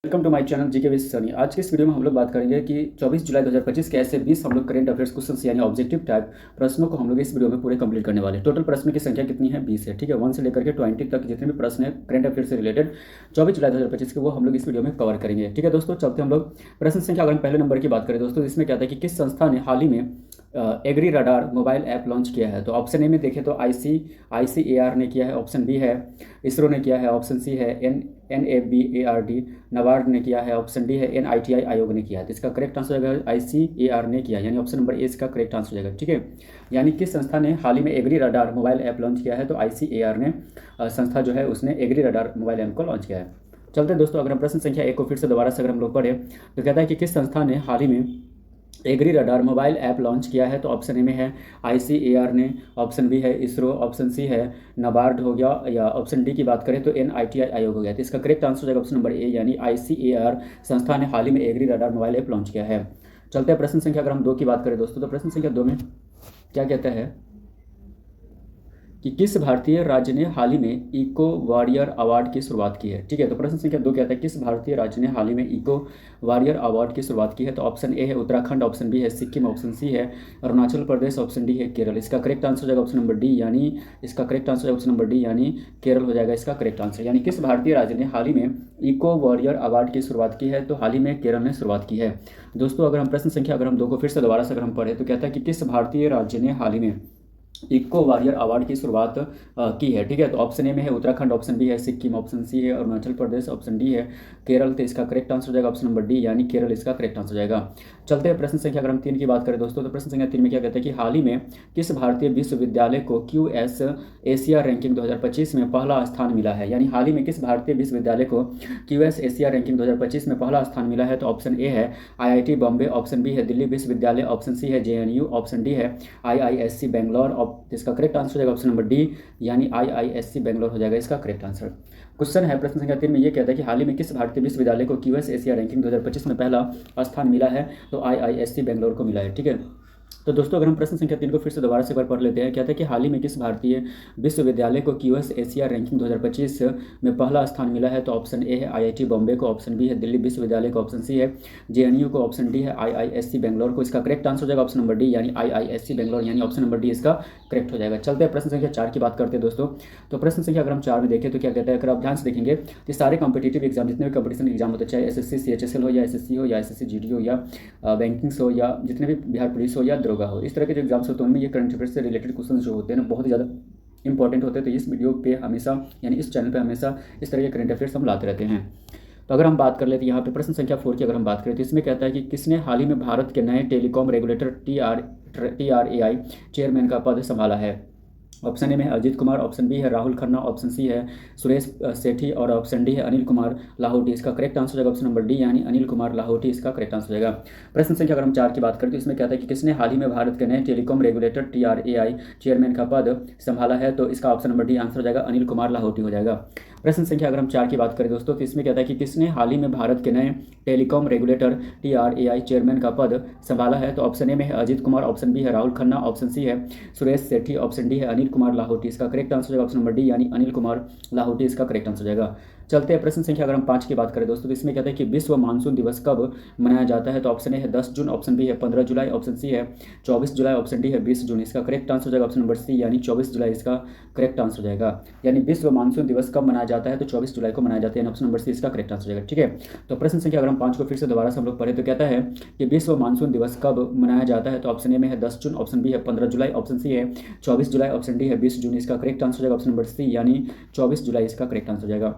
Welcome to my channel GK with Sunny. आज के इस वीडियो में हम लोग बात करेंगे कि 24 जुलाई 2025 के ऐसे 20 हम लोग करेंट अफेयर्स क्वेश्चन यानी ऑब्जेक्टिव टाइप प्रश्नों को हम लोग इस वीडियो में पूरे कंप्लीट करने वाले हैं। टोटल प्रश्न की संख्या कितनी है? 20 है। ठीक है, 1 से लेकर के 20 तक जितने भी प्रश्न है करेंट अफेयर से रिलेटेड 24 जुलाई 2025 के, वो हम लोग इस वीडियो में कवर करेंगे। ठीक है दोस्तों, चलते हम लोग प्रश्न संख्या अगर हम पहले नंबर की बात करें दोस्तों, इसमें क्या था कि किस संस्था ने हाल ही में Agri Radar mobile app launch किया है? तो ऑप्शन ए में देखें तो ICAR ने किया है, ऑप्शन बी है इसरो ने किया है, ऑप्शन सी है NABARD नबार्ड ने किया है, ऑप्शन डी है NITI आयोग ने किया है। तो इसका करेक्ट आंसर हो जाएगा ICAR ने किया, यानी ऑप्शन नंबर ए इसका करेक्ट आंसर हो जाएगा। ठीक है, यानी किस संस्था ने हाल ही में Agri Radar mobile app launch किया है? तो ICAR ने संस्था जो है उसने एग्री रडार मोबाइल ऐप को लॉन्च किया है। चलते हैं दोस्तों, अगर हम प्रश्न संख्या 1 को फिर से दोबारा से अगर हम लोग पढ़े तो कहता है कि किस संस्था ने हाल ही में Agri Radar mobile app launch किया है? तो ऑप्शन ए में है ICAR ने, ऑप्शन बी है इसरो, ऑप्शन सी है नबार्ड हो गया, या ऑप्शन डी की बात करें तो NITI आयोग हो गया। तो इसका करेक्ट आंसर हो जाएगा ऑप्शन नंबर ए, यानी ICAR संस्था ने हाल ही में Agri Radar mobile app launch किया है। चलते हैं प्रश्न संख्या अगर हम 2 की बात करें दोस्तों, तो प्रश्न संख्या 2 में क्या कहता है कि किस भारतीय राज्य ने हाल ही में इको वॉरियर अवार्ड की शुरुआत की है? ठीक है, तो प्रश्न संख्या 2 कहता है किस भारतीय राज्य ने हाल ही में इको वॉरियर अवार्ड की शुरुआत की है? तो ऑप्शन ए है उत्तराखंड, ऑप्शन बी है सिक्किम, ऑप्शन सी है अरुणाचल प्रदेश, ऑप्शन डी है केरल। इसका करेक्ट आंसर हो जाएगा ऑप्शन नंबर डी, यानी इसका करेक्ट आंसर है ऑप्शन नंबर डी, यानी केरल हो जाएगा इसका करेक्ट आंसर। यानी किस भारतीय राज्य ने हाल ही में इको वॉरियर अवार्ड की शुरुआत की है? तो हाल ही में केरल ने शुरुआत की है। दोस्तों अगर हम प्रश्न संख्या अगर हम 2 को फिर से दोबारा से अगर हम पढ़े तो कहता है कि किस भारतीय राज्य ने हाल ही में इको वॉरियर अवार्ड की शुरुआत की है? ठीक है, तो ऑप्शन ए में है उत्तराखंड, ऑप्शन बी है सिक्किम, ऑप्शन सी है अरुणाचल प्रदेश, ऑप्शन डी है केरल। तो इसका करेक्ट आंसर हो जाएगा ऑप्शन नंबर डी, यानी केरल इसका करेक्ट आंसर हो जाएगा। चलते हैं प्रश्न संख्या अगर हम 3 की बात करें दोस्तों, तो प्रश्न संख्या 3 में क्या कहते हैं कि हाल ही में किस भारतीय विश्वविद्यालय को QS एशिया रैंकिंग 2025 में पहला स्थान मिला है? यानी हाल ही में किस भारतीय विश्वविद्यालय को QS एशिया रैंकिंग 2025 में पहला स्थान मिला है? तो ऑप्शन ए है IIT बॉम्बे, ऑप्शन बी है दिल्ली विश्वविद्यालय, ऑप्शन सी है JNU, ऑप्शन डी है IISc बेंगलोर। इसका करेक्ट आंसर हो जाएगा ऑप्शन नंबर डी, यानी IISc बेंगलोर हो जाएगा इसका करेक्ट आंसर। क्वेश्चन है प्रश्न संख्या 3 में ये कहता है कि हाल ही में किस भारतीय विश्वविद्यालय को QS एशिया रैंकिंग 2025 में पहला स्थान मिला है? तो IISc बेंगलोर को मिला है। ठीक है, तो दोस्तों अगर हम प्रश्न संख्या 3 को फिर से दोबारा से एक बार पढ़ लेते हैं, कहते हैं कि हाल ही में किस भारतीय विश्वविद्यालय को QS एशिया रैंकिंग 2025 में पहला स्थान मिला है? तो ऑप्शन ए है IIT बॉम्बे को, ऑप्शन बी है दिल्ली विश्वविद्यालय को, ऑप्शन सी है JNU को, ऑप्शन डी है IISc बेंगलोर को। इसका करेक्ट आंसर हो जाएगा ऑप्शन नंबर डी, यानी IISc बेंगलोर, यानी ऑप्शन नंबर डी इसका करेक्ट हो जाएगा। चलते हैं प्रश्न संख्या 4 की बात करते हैं दोस्तों, तो प्रश्न संख्या अगर हम 4 में देखें तो क्या कहता है, अगर आप ध्यान से देखेंगे तो सारे कॉम्पिटिटिव एग्जाम जितने भी कॉम्पिटिशन एग्जाम होते हैं, चाहे SSC CHSL हो या SSC हो या SSC GD हो या बैंकिंग्स हो या जितने भी बिहार पुलिस हो या दरोगा हो, इस तरह के जो एग्जाम्स होते हैं उनमें ये करंट अफेयर्स से रिलेटेड क्वेश्चन जो होते हैं ना बहुत ही ज़्यादा इंपॉर्टेंट होते हैं। तो इस वीडियो पे हमेशा यानी इस चैनल पे हमेशा इस तरह के करंट अफेयर्स हम लाते रहते हैं। तो अगर हम बात कर लेते हैं यहाँ पे प्रश्न संख्या 4 की अगर हम बात करें तो इसमें कहता है कि किसने हाल ही में भारत के नए टेलीकॉम रेगुलेटर TRAI चेयरमैन का पद संभाला है? ऑप्शन ए में है अजीत कुमार, ऑप्शन बी है राहुल खन्ना, ऑप्शन सी है सुरेश सेठी और ऑप्शन डी है अनिल कुमार लाहौटी। इसका करेक्ट आंसर हो जाएगा ऑप्शन नंबर डी, यानी अनिल कुमार लाहौटी इसका करेक्ट आंसर हो जाएगा। प्रश्न संख्या अगर हम 4 की बात करें तो इसमें कहता है कि किसने हाल ही में भारत के नए टेलीकॉम रेगुलेटर TRAI चेयरमैन का पद संभाला है? तो इसका ऑप्शन नंबर डी आंसर हो जाएगा अनिल कुमार लाहौटी हो जाएगा। प्रश्न संख्या अगर हम 4 की बात करें दोस्तों तो इसमें कहता है कि किसने हाल ही में भारत के नए टेलीकॉम रेगुलेटर TRAI चेयरमैन का पद संभाला है? तो ऑप्शन ए में है अजीत कुमार, ऑप्शन बी है राहुल खन्ना, ऑप्शन सी है सुरेश सेठी, ऑप्शन डी है अनिल कुमार लाहौटी। इसका करेक्ट आंसर होगा ऑप्शन नंबर डी, यानी अनिल कुमार लाहौटी इसका करेक्ट आंसर हो जाएगा। चलते हैं प्रश्न संख्या अगर हम 5 की बात करें दोस्तों तो इसमें कहते हैं कि विश्व मानसून दिवस कब मनाया जाता है? तो ऑप्शन ए है 10 जून, ऑप्शन बी है 15 जुलाई, ऑप्शन सी है 24 जुलाई, ऑप्शन डी है 20 जून। इसका करेक्ट आंसर हो जाएगा ऑप्शन नंबर सी, यानी 24 जुलाई इसका करेक्ट आंसर हो जाएगा। यानी विश्व मानसून दिवस कब मनाया जाता है? तो 24 जुलाई को मनाया जाता है, ऑप्शन नंबर सी इसका करेक्ट आंसर हो जाएगा। ठीक है, तो प्रश्न संख्या अगर हम 5 को फिर से दोबारा से हम लोग पढ़े तो कहता है कि विश्व मानसून दिवस कब मनाया जाता है? तो ऑप्शन ए में है 10 जून, ऑप्शन बी है 15 जुलाई, ऑप्शन सी है 24 जुलाई, ऑप्शन डी है 20 जून। इसका करेक्ट आंसर हो जाएगा ऑप्शन नंबर सी, यानी 24 जुलाई इसका करेक्ट आंसर हो जाएगा।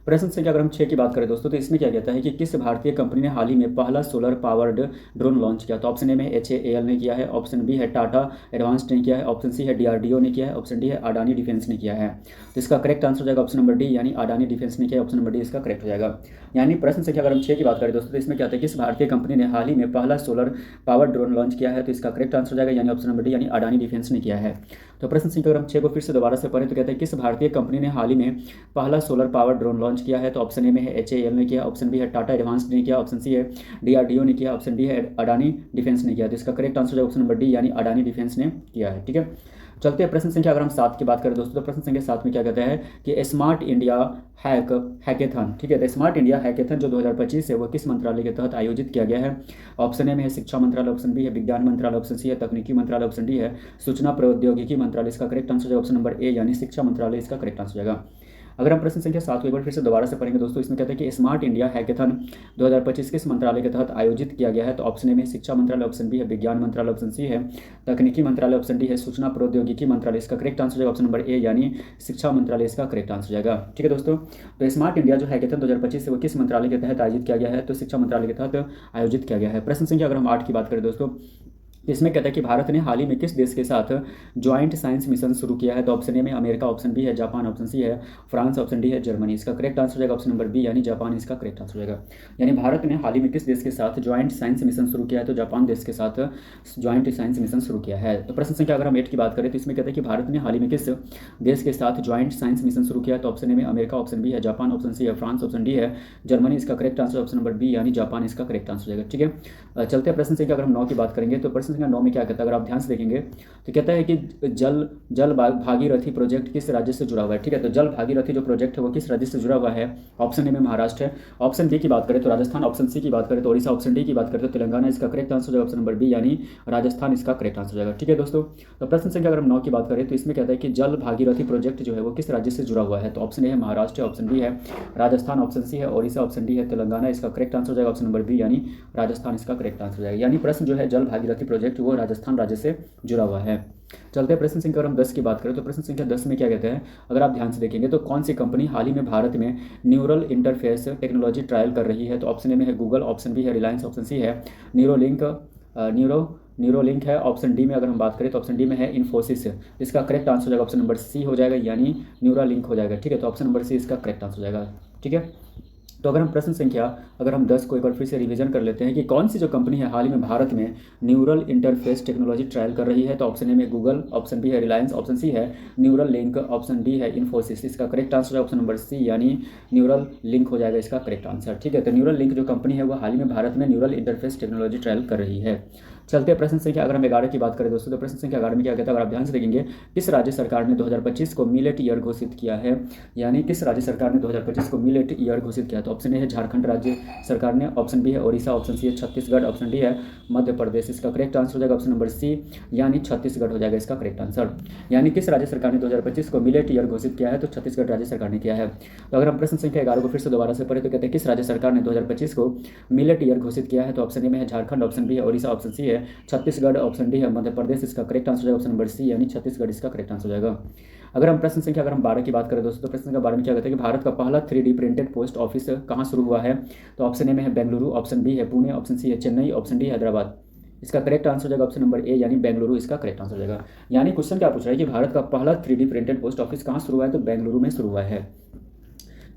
प्रश्न संख्या अगर हम 6 की बात करें दोस्तों तो इसमें क्या कहता है कि किस भारतीय कंपनी ने हाल ही में पहला सोलर पावर्ड ड्रोन लॉन्च किया? तो ऑप्शन ए में HAL ने किया है, ऑप्शन बी है टाटा एडवांस्ड ने किया है, ऑप्शन सी है DRDO ने किया है, ऑप्शन डी है अडानी डिफेंस ने किया है। तो इसका करेक्ट आंसर हो जाएगा ऑप्शन नंबर डी, यानी अडानी डिफेंस ने किया है, ऑप्शन नंबर डी इसका करेक्ट हो जाएगा। यानी प्रश्न संख्या अगर हम 6 की बात करें दोस्तों तो इसमें क्या है, किस भारतीय कंपनी ने हाल ही में पहला सोलर पावर ड्रोन लॉन्च किया है? तो इसका करेक्ट आंसर हो जाएगा यानी ऑप्शन नंबर डी, यानी अडानी डिफेंस ने किया है। तो प्रश्न संख्या अगर हम 6 को फिर से दोबारा से पढ़ें तो कहते हैं किस भारतीय कंपनी ने हाल ही में पहला सोलर पावर ड्रोन लॉन्च किया है? तो ऑप्शन ए में है HAL ने किया, ऑप्शन बी है टाटा एडवांस्ड ने किया, ऑप्शन सी है DRDO ने किया, ऑप्शन डी है अडानी डिफेंस ने किया। तो इसका करेक्ट आंसर है ऑप्शन नंबर डी, यानी अडानी डिफेंस ने किया है। ठीक है, चलते हैं प्रश्न संख्या अगर हम 7 की बात करें दोस्तों, तो प्रश्न संख्या 7 में क्या कहता है कि स्मार्ट इंडिया हैकेथन, ठीक है। तो स्मार्ट इंडिया हैकेथन जो 2025 है वो किस मंत्रालय के तहत आयोजित किया गया है? ऑप्शन ए में है शिक्षा मंत्रालय, ऑप्शन बी है विज्ञान मंत्रालय, ऑप्शन सी है तकनीकी मंत्रालय, ऑप्शन डी है सूचना प्रौद्योगिकी मंत्रालय। इसका करेक्ट आंसर है ऑप्शन नंबर ए यानी शिक्षा मंत्रालय इसका करेक्ट आंसर हो जाएगा। अगर हम प्रश्न संख्या 7 को एक बार फिर से दोबारा से पढ़ेंगे दोस्तों, इसमें कहते हैं कि स्मार्ट इंडिया हैकेथन 2025 किस मंत्रालय के तहत आयोजित किया गया है? तो ऑप्शन ए में शिक्षा मंत्रालय, ऑप्शन बी है विज्ञान मंत्रालय, ऑप्शन सी है तकनीकी मंत्रालय, ऑप्शन डी है सूचना प्रौद्योगिकी मंत्रालय। इसका करेक्ट आंसर है ऑप्शन नंबर ए यानी शिक्षा मंत्रालय इसका करेक्ट आंसर हो जाएगा। ठीक है दोस्तों, तो स्मार्ट इंडिया जो हैकेथन 2025 है वो किस मंत्रालय के तहत आयोजित किया गया है? तो शिक्षा मंत्रालय के तहत आयोजित किया गया है। प्रश्न संख्या अगर हम 8 की बात करें दोस्तों, इसमें कहता है कि भारत ने हाल ही में किस देश के साथ ज्वाइंट साइंस मिशन शुरू किया है? तो ऑप्शन ए में अमेरिका, ऑप्शन बी है जापान, ऑप्शन सी है फ्रांस, ऑप्शन डी है जर्मनी। इसका करेक्ट आंसर हो जाएगा ऑप्शन नंबर बी यानी जापान इसका करेक्ट आंसर हो जाएगा। यानी भारत ने हाल ही में किस देश के साथ ज्वाइंट साइंस मिशन शुरू किया है? तो जापान देश के साथ ज्वाइंट साइंस मिशन शुरू किया है। तो प्रश्न संख्या अगर हम 8 की बात करें तो इसमें कहता है कि भारत ने हाल ही में किस देश के साथ ज्वाइंट साइंस मिशन शुरू किया है? तो ऑप्शन ए में अमेरिका, ऑप्शन बी है जापान, ऑप्शन सी है फ्रांस, ऑप्शन डी है जर्मनी। इसका correct answer option number B यानी जापान इसका करेक्ट आंसर हो जाएगा। ठीक है, चलते हैं प्रश्न संख्या अगर हम 9 की बात करेंगे तो प्रश्न संख्या 9 में क्या कहता है अगर आप ध्यान से देखेंगे तो कहता है कि जल भागीरथी प्रोजेक्ट किस राज्य से जुड़ा हुआ है? ठीक है, तो जल भागीरथी जो प्रोजेक्ट है वो किस राज्य से जुड़ा हुआ है? ऑप्शन ए में महाराष्ट्र है, ऑप्शन बी की बात करें तो राजस्थान, ऑप्शन सी की बात करें तो ओडिशा, ऑप्शन डी की बात करें तो तेलंगाना। इसका करेक्ट आंसर हो जाएगा ऑप्शन नंबर बी यानी राजस्थान इसका करेक्ट आंसर हो जाएगा। ठीक है दोस्तों, तो प्रश्न संख्या अगर हम 9 की बात करें तो इसमें कहता है कि जल भागीरथी प्रोजेक्ट जो है वो किस राज्य से जुड़ा हुआ है? तो ऑप्शन ए है महाराष्ट्र, ऑप्शन बी है राजस्थान, ऑप्शन सी है ओडिशा, ऑप्शन डी है तेलंगाना। इसका करेक्ट आंसर हो जाएगा ऑप्शन नंबर बी यानी राजस्थान इसका करेक्ट आंसर हो जाएगा। यानी प्रश्न जो है जल भागीरथी प्रोजेक्ट वो राजस्थान राज्य से जुड़ा हुआ है। चलते हैं प्रश्न संख्या अगर हम 10 की बात करें तो प्रश्न संख्या 10 में क्या कहते हैं अगर आप ध्यान से देखेंगे तो कौन सी कंपनी हाल ही में भारत में न्यूरल इंटरफेस टेक्नोलॉजी ट्रायल कर रही है? तो ऑप्शन ए में है गूगल, ऑप्शन बी है रिलायंस, ऑप्शन सी है न्यूरोलिंक है, ऑप्शन डी में अगर हम बात करें तो ऑप्शन डी में है इन्फोसिस। इसका करेक्ट आंसर हो जाएगा ऑप्शन नंबर सी हो जाएगा यानी न्यूरालिंक हो जाएगा। ठीक है, तो ऑप्शन नंबर सी इसका करेक्ट आंसर हो जाएगा। ठीक है, तो अगर हम प्रश्न संख्या अगर हम 10 को एक बार फिर से रिवीजन कर लेते हैं कि कौन सी जो कंपनी है हाल ही में भारत में न्यूरल इंटरफेस टेक्नोलॉजी ट्रायल कर रही है? तो ऑप्शन ए में गूगल, ऑप्शन बी है रिलायंस, ऑप्शन सी है न्यूरल लिंक, ऑप्शन डी है इन्फोसिस। इसका करेक्ट आंसर है ऑप्शन नंबर सी यानी न्यूरल लिंक हो जाएगा इसका करेक्ट आंसर। ठीक है, तो न्यूरल लिंक जो कंपनी है वो हाल ही में भारत में न्यूरल इंटरफेस टेक्नोलॉजी ट्रायल कर रही है। चलते हैं प्रश्न संख्या अगर हम 11 की बात करें दोस्तों, तो प्रश्न संख्या 11 में क्या कहता है अगर आप ध्यान से देखेंगे किस राज्य सरकार ने 2025 को मिलेट ईयर घोषित किया है? यानी किस राज्य सरकार ने 2025 को मिलेट ईयर घोषित किया? तो ऑप्शन ए है झारखंड राज्य सरकार ने, ऑप्शन बी है ओडिशा, ऑप्शन सी है छत्तीसगढ़, ऑप्शन डी है मध्य प्रदेश। इसका करेक्ट आंसर हो जाएगा ऑप्शन नंबर सी यानी छत्तीसगढ़ हो जाएगा इसका करेक्ट आंसर। यानी किस राज्य सरकार ने 2025 को मिलेट ईयर घोषित किया है? तो छत्तीसगढ़ राज्य सरकार ने किया है। तो अगर हम प्रश्न संख्या 11 को फिर से दोबारा से पढ़े तो कहते हैं किस राज्य सरकार ने 2025 को मिलेट ईयर घोषित किया है? तो ऑप्शन ए में है झारखंड, ऑप्शन बी है ओडिशा, ऑप्शन सी है छत्तीसगढ़, ऑप्शन डी है मध्य प्रदेश। इसका करेक्ट आंसर है ऑप्शन नंबर सी यानी छत्तीसगढ़ इसका करेक्ट आंसर हो जाएगा। अगर हम प्रश्न संख्या अगर हम 12 की बात करें दोस्तों, तो प्रश्न संख्या 12 में क्या कहते हैं कि भारत का पहला 3D प्रिंटेड पोस्ट ऑफिस कहाँ शुरू हुआ है? तो ऑप्शन ए में है बेंगलुरु, ऑप्शन बी है पुणे, ऑप्शन सी है चेन्नई, ऑप्शन डी हैदराबाद। इसका करेक्ट आंसर हो जाएगा ऑप्शन नंबर ए यानी बेंगलुरु इसका करेक्ट आंसर हो जाएगा। यानी क्वेश्चन क्या पूछ रहा है कि भारत का पहला 3D प्रिंटेड पोस्ट ऑफिस कहाँ शुरू हुआ है? तो बेंगलुरु में शुरू हुआ है।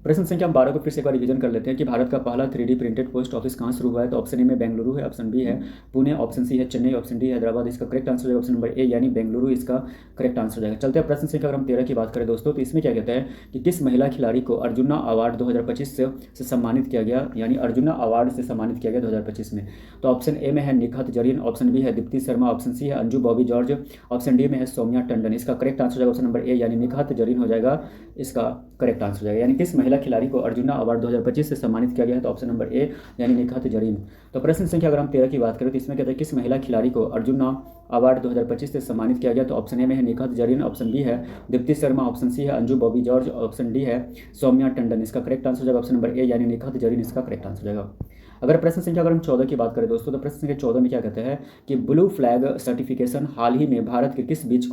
प्रश्न संख्या 12 को फिर से एक बार रिवीजन कर लेते हैं कि भारत का पहला 3D प्रिंटेड पोस्ट ऑफिस कहाँ शुरू हुआ है? तो ऑप्शन ए में बेंगलुरु है, ऑप्शन बी है पुणे, ऑप्शन सी है चेन्नई, ऑप्शन डी हैदराबाद। इसका करेक्ट आंसर है ऑप्शन नंबर ए यानी बेंगलुरु इसका करेक्ट आंसर हो जाएगा। चलते हैं प्रश्न संख्या अगर हम 13 की बात करें दोस्तों, तो इसमें क्या कहते हैं कि किस महिला खिलाड़ी को अर्जुना अवार्ड 2025 से सम्मानित किया गया? यानी अर्जुना अवार्ड से सम्मानित किया गया 2025 में। तो ऑप्शन ए में है निखत जरीन, ऑप्शन बी है दीप्ति शर्मा, ऑप्शन सी है Anju Bobby George, option D में है सौम्या टंडन। इसका करेक्ट आंसर हो जाएगा ऑप्शन नंबर ए यानी निखत जरीन हो जाएगा इसका करेक्ट आंसर हो जाएगा। यानी किस महिला खिलाड़ी को अर्जुना अवार्ड 2025 से सम्मानित किया गया है? तो ऑप्शन नंबर ए यानी निखत जरीन। तो प्रश्न संख्या अगर हम 13 की बात करें तो इसमें कहते हैं किस महिला खिलाड़ी को अर्जुना अवार्ड 2025 से सम्मानित किया गया? तो ऑप्शन ए में है निखत जरीन, ऑप्शन बी है दीप्ति शर्मा, ऑप्शन सी है Anju Bobby George, option D है सौम्या टंडन। इसका करेक्ट आंसर हो जाएगा ऑप्शन नंबर ए यानी निखत जरीन इसका करेक्ट आंसर हो जाएगा। अगर प्रश्न संख्या अगर हम 14 की बात करें दोस्तों, तो प्रश्न संख्या 14 में क्या कहते हैं कि ब्लू फ्लैग सर्टिफिकेशन हाल ही में भारत के किस बीच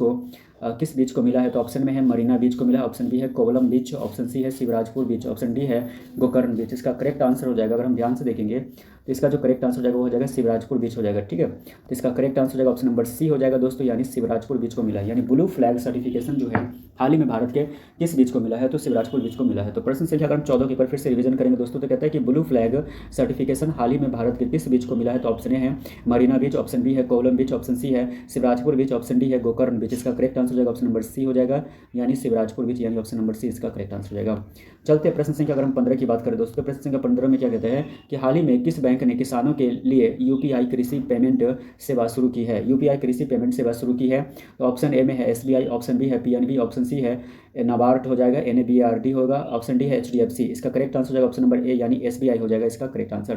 को मिला है? तो ऑप्शन में है मरीना बीच को मिला है, ऑप्शन बी है कोवलम बीच, ऑप्शन सी है शिवराजपुर बीच, ऑप्शन डी है गोकर्ण बीच। इसका करेक्ट आंसर हो जाएगा अगर हम ध्यान से देखेंगे तो इसका जो करेक्ट आंसर हो जाएगा वो हो जाएगा शिवराजपुर बीच हो जाएगा। ठीक है, तो इसका करेक्ट आंसर हो जाएगा ऑप्शन नंबर सी हो जाएगा दोस्तों यानी शिवराजपुर बीच को मिला है। यानी ब्लू फ्लैग सर्टिफिकेशन जो है हाल ही में भारत के किस बीच को मिला है? तो शिवराजपुर बीच को मिला है। तो प्रश्न संख्या अगर हम 14 के ऊपर फिर से रिवीजन करेंगे दोस्तों, तो कहता है कि ब्लू फ्लैग सर्टिफिकेशन हाल ही में भारत के किस बीच को मिला है? तो ऑप्शन ए है मरीना बीच, ऑप्शन बी है कोवलम बीच, ऑप्शन सी है शिवराजपुर बीच, ऑप्शन डी है गोकर्ण बीच। इसका करेक्ट आंसर हो जाएगा ऑप्शन नंबर सी हो जाएगा यानी शिवराजपुर बीच यानी ऑप्शन नंबर सी इसका करेक्ट आंसर हो जाएगा। चलते हैं प्रश्न संख्या अगर हम 15 की बात करें दोस्तों, प्रश्न संख्या 15 में क्या कहते हैं कि हाल ही में किस बैंक बैंक ने किसानों के लिए यूपीआई कृषि पेमेंट सेवा शुरू की है? यूपीआई कृषि पेमेंट सेवा शुरू की है तो ऑप्शन ए में है एसबीआई, ऑप्शन बी है पीएनबी, ऑप्शन सी है नाबार्ड हो जाएगा, एनएबीआरडी होगा, ऑप्शन डी है एचडीएफसी। इसका करेक्ट आंसर हो जाएगा ऑप्शन नंबर ए यानी एसबीआई हो जाएगा इसका करेक्ट आंसर।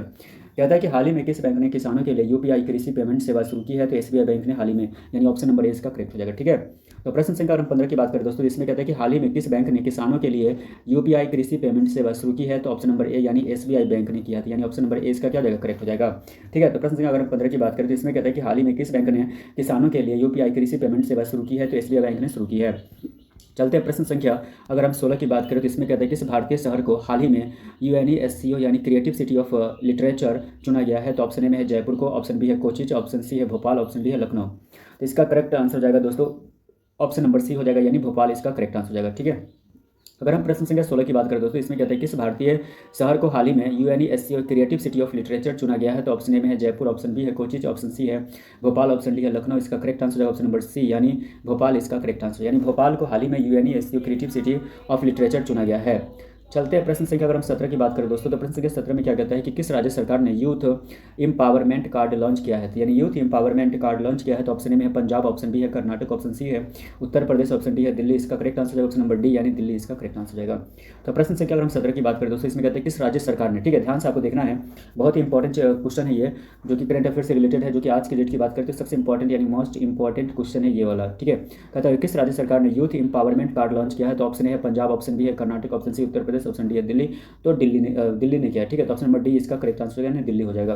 कहता है कि हाल ही में किस बैंक ने किसानों के लिए यूपीआई कृषि पेमेंट सेवा शुरू की है? तो एसबीआई बैंक ने हाल ही में, यानी ऑप्शन नंबर ए इसका करेक्ट हो जाएगा। ठीक है, तो प्रश्न संख्या अगर हम 15 की बात करें दोस्तों, इसमें कहता है कि हाल ही में किस बैंक ने किसानों के लिए यूपीआई कृषि पेमेंट सेवा शुरू की है? तो ऑप्शन नंबर ए यानी एसबीआई बैंक ने किया था, यानी ऑप्शन नंबर ए इसका क्या हो जाएगा करेक्ट हो जाएगा। ठीक है, तो प्रश्न संख्या अगर हम 15 की बात करें तो इसमें कहता है कि हाल ही में किस बैंक ने किसानों के लिए यूपीआई कृषि पेमेंट सेवा शुरू की है? तो एसबीआई बैंक ने शुरू की है। चलते हैं प्रश्न संख्या अगर हम 16 की बात करें तो इसमें कहता है कि किस भारतीय शहर को हाल ही में यूएनईएससीओ यानी क्रिएटिव सिटी ऑफ लिटरेचर चुना गया है? तो ऑप्शन ए में है जयपुर को, ऑप्शन बी है कोचिन, ऑप्शन सी है भोपाल, ऑप्शन डी है लखनऊ। तो इसका करेक्ट आंसर हो जाएगा दोस्तों ऑप्शन नंबर सी हो जाएगा, यानी भोपाल इसका करेक्ट आंसर हो जाएगा। ठीक है, अगर हम प्रश्न संख्या 16 की बात करें दोस्तों, इसमें कहते हैं किस भारतीय शहर को हाल ही में यूएनईएससीओ क्रिएटिव सिटी ऑफ लिटरेचर चुना गया है? तो ऑप्शन ए में है जयपुर, ऑप्शन बी है कोचिन, ऑप्शन सी है भोपाल, ऑप्शन डी है लखनऊ। इसका करेक्ट आंसर है ऑप्शन नंबर सी यानी भोपाल इसका करेक्ट आंसर, यानी भोपाल को हाल ही में यूएनईएससीओ क्रिएटिव सिटी ऑफ लिटरेचर चुना गया है। चलते हैं प्रश्न संख्या अगर हम 17 की बात करें दोस्तों, तो प्रश्न संख्या 17 में क्या कहता है कि किस राज्य सरकार ने यूथ एम्पावरमेंट कार्ड लॉन्च किया है? तो यानी यूथ एम्पावरमेंट कार्ड लॉन्च किया है तो ऑप्शन ए में है पंजाब, ऑप्शन बी है कर्नाटक, ऑप्शन सी है उत्तर प्रदेश, ऑप्शन डी है दिल्ली। इसका करेक्ट आंसर है ऑप्शन नंबर डी यानी दिल्ली इसका करेक्ट आंसर जाएगा। तो प्रश्न संख्या अगर हम 17 की बात करें दोस्तों, इसमें कहते हैं किस राज्य सरकार ने, ठीक है ध्यान से आपको देखना है, बहुत ही इंपॉर्टेंट क्वेश्चन है ये, जो कि करंट अफेयर से रिलेटेड है, जो कि आज के डेट की बात करते हैं सबसे इंपॉर्टेंट यानी मोस्ट इंपॉर्टेंट क्वेश्चन है ये वाला। ठीक है, कहता है किस राज्य सरकार ने यूथ एम्पावरमेंट कार्ड लॉन्च किया है? तो ऑप्शन ए है पंजाब, ऑप्शन बी है Karnataka, option C Uttar Pradesh, option D है दिल्ली। तो दिल्ली ने किया है। ठीक है, तो ऑप्शन नंबर डी इसका करेक्ट आंसर यानी दिल्ली हो जाएगा।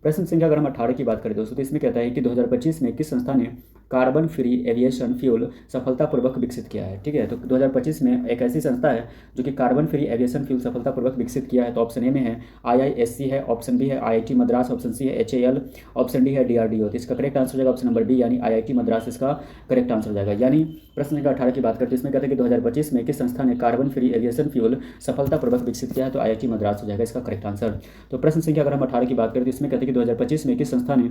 प्रश्न संख्या अगर हम 18 की बात करें दोस्तों, तो इसमें कहता है कि 2025 में किस संस्था ने कार्बन फ्री एविएशन फ्यूल सफलतापूर्वक विकसित किया है? ठीक है, तो 2025 में एक ऐसी संस्था है जो कि कार्बन फ्री एविएशन फ्यूल सफलतापूर्वक विकसित किया है। तो ऑप्शन ए में है IISc है, ऑप्शन बी है IIT मद्रास, ऑप्शन सी है HAL, ऑप्शन डी है DRDO। तो इसका करेक्ट आंसर हो जाएगा ऑप्शन नंबर बी यानी IIT मद्रास इसका करेक्ट आंसर हो जाएगा। यानी प्रश्न संख्या 18 की बात करते हैं, इसमें कहते हैं कि 2025 में किस संस्था ने कार्बन फ्री एविएशन फ्यूल सफलतापूर्वक विकसित किया है? तो IIT मद्रास हो जाएगा इसका करेक्ट आंसर। तो प्रश्न संख्या अगर हम 18 की बात करें तो इसमें कहते हैं कि 2025 में किस संस्था ने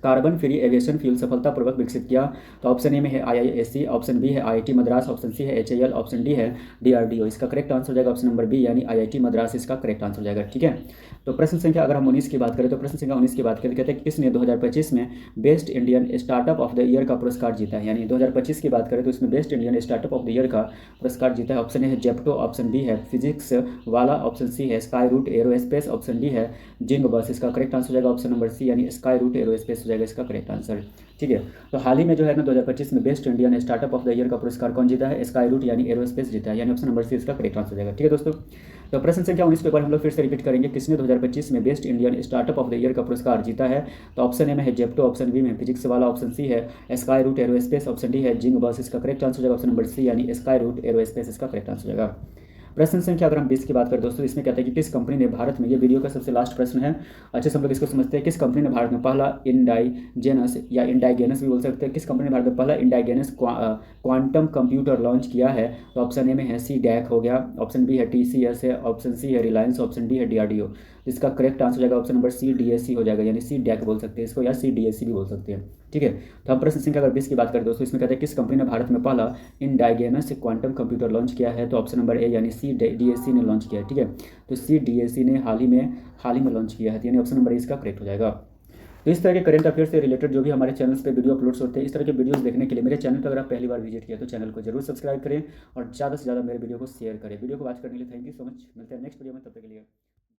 कार्बन फ्री एविएशन फ्यूल सफलतापूर्वक विकसित किया? तो ऑप्शन ए में है IISc, ऑप्शन बी है IIT मद्रास, ऑप्शन सी है HAL, ऑप्शन डी है DRDO। इसका करेक्ट आंसर हो जाएगा ऑप्शन नंबर बी यानी IIT मद्रास इसका करेक्ट आंसर हो जाएगा। ठीक है, तो प्रश्न संख्या अगर हम 19 की बात करें तो प्रश्न संख्या 19 की बात करें, कहते हैं कि किसने 2025 में best Indian startup of the year का पुरस्कार जीता है? यानी 2025 की बात करें तो इसमें best Indian startup of the year का पुरस्कार जीता है। ऑप्शन ए है जेप्टो, ऑप्शन बी है फिजिक्स वाला, ऑप्शन सी है Skyroot Aerospace, option D है जिंग बस। इसका करेक्ट आंसर हो जाएगा ऑप्शन नंबर सी यानी स्काई रूट एरोस्पेस हो जाएगा इसका करेक्ट आंसर। ठीक है, तो हाल ही में जो है ना 2025 में best Indian startup of the year का पुरस्कार कौन जीता है? स्काई रूट यानी एरोस्पेस जीता है, यानी ऑप्शन नंबर सी इसका करेक्ट आंसर हो जाएगा। ठीक है दोस्तों, तो प्रश्न संख्या 19 पेपर हम लोग फिर से रिपीट करेंगे, किसने 2025 में best Indian startup of the year का पुरस्कार जीता है? तो ऑप्शन ए में है जेप्टो, ऑप्शन बी में फिजिक्स वाला, ऑप्शन सी है Skyroot Aerospace, option D है जिंग बस। इसका करेक्ट आंसर हो जाएगा ऑप्शन नंबर सी यानी स्काई रूट एरोस्पेस इसका करेक्ट आंसर हो जाएगा। प्रश्न संख्या अगर हम 20 की बात करें दोस्तों, इसमें कहता है कि किस कंपनी ने भारत में, ये वीडियो का सबसे लास्ट प्रश्न है, अच्छे से हम लोग इसको समझते हैं, किस कंपनी ने भारत में पहला इंडाइजेनस या इंडाइगेनस भी बोल सकते हैं, किस कंपनी ने भारत में पहला इंडाइगेनस क्वांटम कंप्यूटर लॉन्च किया है? तो ऑप्शन ए में है CDAC हो गया, ऑप्शन बी है TCS है, ऑप्शन सी है रिलायंस, ऑप्शन डी है DRDO। इसका करेक्ट आंसर हो जाएगा ऑप्शन नंबर सी DSC हो जाएगा, यानी CDAC बोल सकते हैं इसको या CDSC भी बोल सकते हैं। ठीक है, तो हम प्रश्न संख्या अगर 20 की बात करें दोस्तों, इसमें कहते हैं किस कंपनी ने भारत में पहला इंडाइगेनस क्वांटम कंप्यूटर लॉन्च किया है? तो ऑप्शन नंबर ए यानी CDSC ने लॉन्च किया है। ठीक है, तो CDSC ने हाल ही में लॉन्च किया है, यानी ऑप्शन नंबर ए इसका करेक्ट हो जाएगा। तो इस तरह के करंट अफेयर से रिलेटेड जो भी हमारे चैनल्स पे वीडियो अपलोड्स होते हैं, इस तरह के वीडियोस देखने के लिए मेरे चैनल पर अगर आप पहली बार विजिट किया तो चैनल को जरूर सब्सक्राइब करें और ज़्यादा से ज़्यादा मेरे वीडियो को शेयर करें। वीडियो को वॉच करने के लिए थैंक यू सो मच। मिलते हैं नेक्स्ट वीडियो में, तब तक के लिए।